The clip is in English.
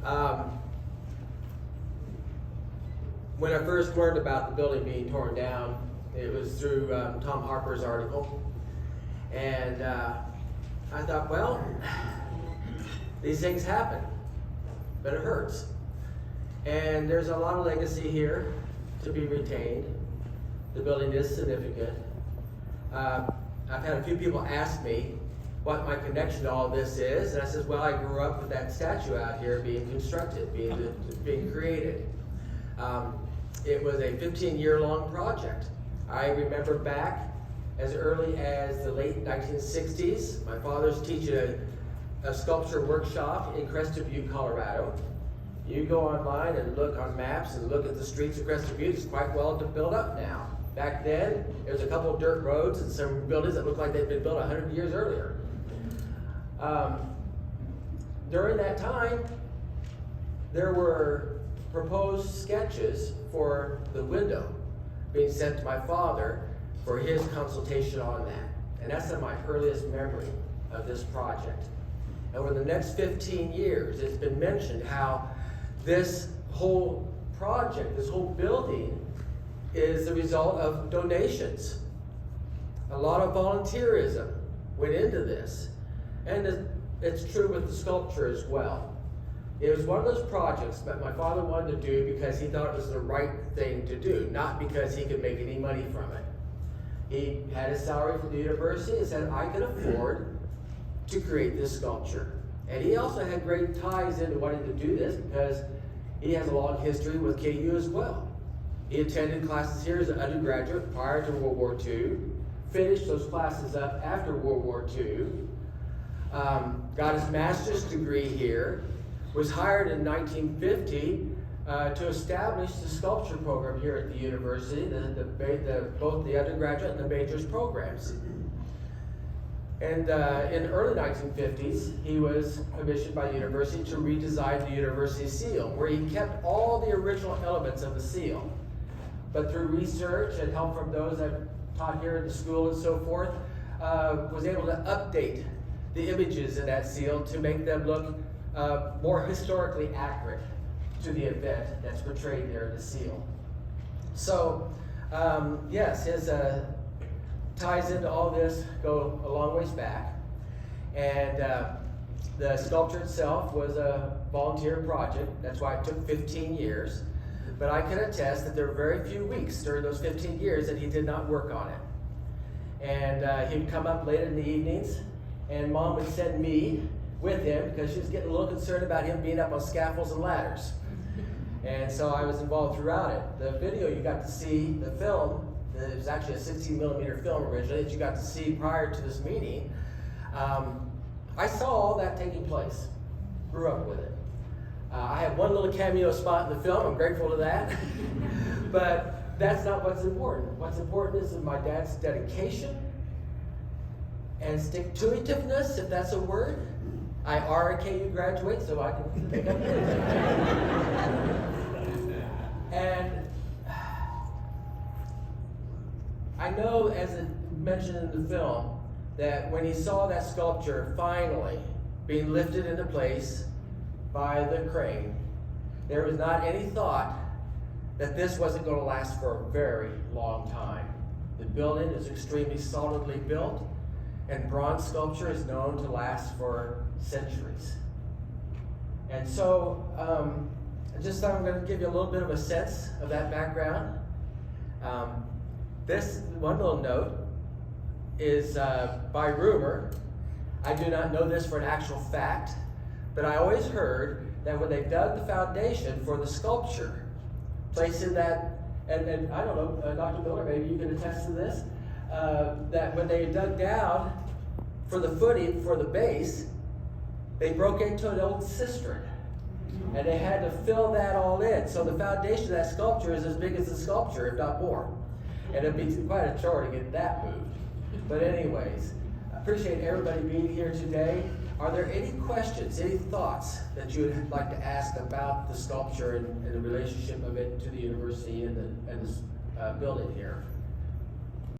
Um, when I first learned about the building being torn down, it was through Tom Harper's article. And I thought, well, these things happen, but it hurts. And there's a lot of legacy here to be retained. The building is significant. I've had a few people ask me what my connection to all this is, and I said, well, I grew up with that statue out here being constructed, being created. It was a 15-year-long project. I remember back as early as the late 1960s, my father's teaching a sculpture workshop in Crested Butte, Colorado. You go online and look on maps and look at the streets of Crested Butte. It's quite well built up now. Back then, there was a couple of dirt roads and some buildings that looked like they'd been built 100 years earlier. During that time, there were proposed sketches for the window being sent to my father for his consultation on that. And that's my earliest memory of this project. And over the next 15 years, it's been mentioned how this whole project, this whole building, is the result of donations. A lot of volunteerism went into this. And it's true with the sculpture as well. It was one of those projects that my father wanted to do because he thought it was the right thing to do, not because he could make any money from it. He had his salary from the university and said, I can afford to create this sculpture. And he also had great ties into wanting to do this because he has a long history with KU as well. He attended classes here as an undergraduate prior to World War II, finished those classes up after World War II, got his master's degree here, was hired in 1950 to establish the sculpture program here at the university, both the undergraduate and the master's programs. And in the early 1950s, he was commissioned by the university to redesign the university seal, where he kept all the original elements of the seal. But through research and help from those I've taught here at the school and so forth, was able to update the images in that seal to make them look more historically accurate to the event that's portrayed there in the seal. So, yes, his ties into all this go a long ways back. And the sculpture itself was a volunteer project. That's why it took 15 years. But I can attest that there were very few weeks during those 15 years that he did not work on it. And he'd come up late in the evenings, and Mom would send me with him because she was getting a little concerned about him being up on scaffolds and ladders. And so I was involved throughout it. The video you got to see, the film, it was actually a 16mm film originally that you got to see prior to this meeting. I saw all that taking place, grew up with it. I have one little cameo spot in the film, I'm grateful to that. But that's not what's important. What's important is my dad's dedication and stick-to-itiveness, if that's a word. I are a KU graduate, so I can pick up anything. And I know, as it mentioned in the film, that when he saw that sculpture finally being lifted into place by the crane, there was not any thought that this wasn't going to last for a very long time. The building is extremely solidly built, and bronze sculpture is known to last for centuries. And so, I just thought I'm going to give you a little bit of a sense of that background. This one little note is by rumor. I do not know this for an actual fact, but I always heard that when they dug the foundation for the sculpture, placing that, and I don't know, Dr. Miller, maybe you can attest to this, that when they dug down for the footing for the base, they broke into an old cistern. And they had to fill that all in. So the foundation of that sculpture is as big as the sculpture, if not more. And it'd be quite a chore to get that moved. But anyways, I appreciate everybody being here today. Are there any questions, any thoughts that you would like to ask about the sculpture and the relationship of it to the university and the building here?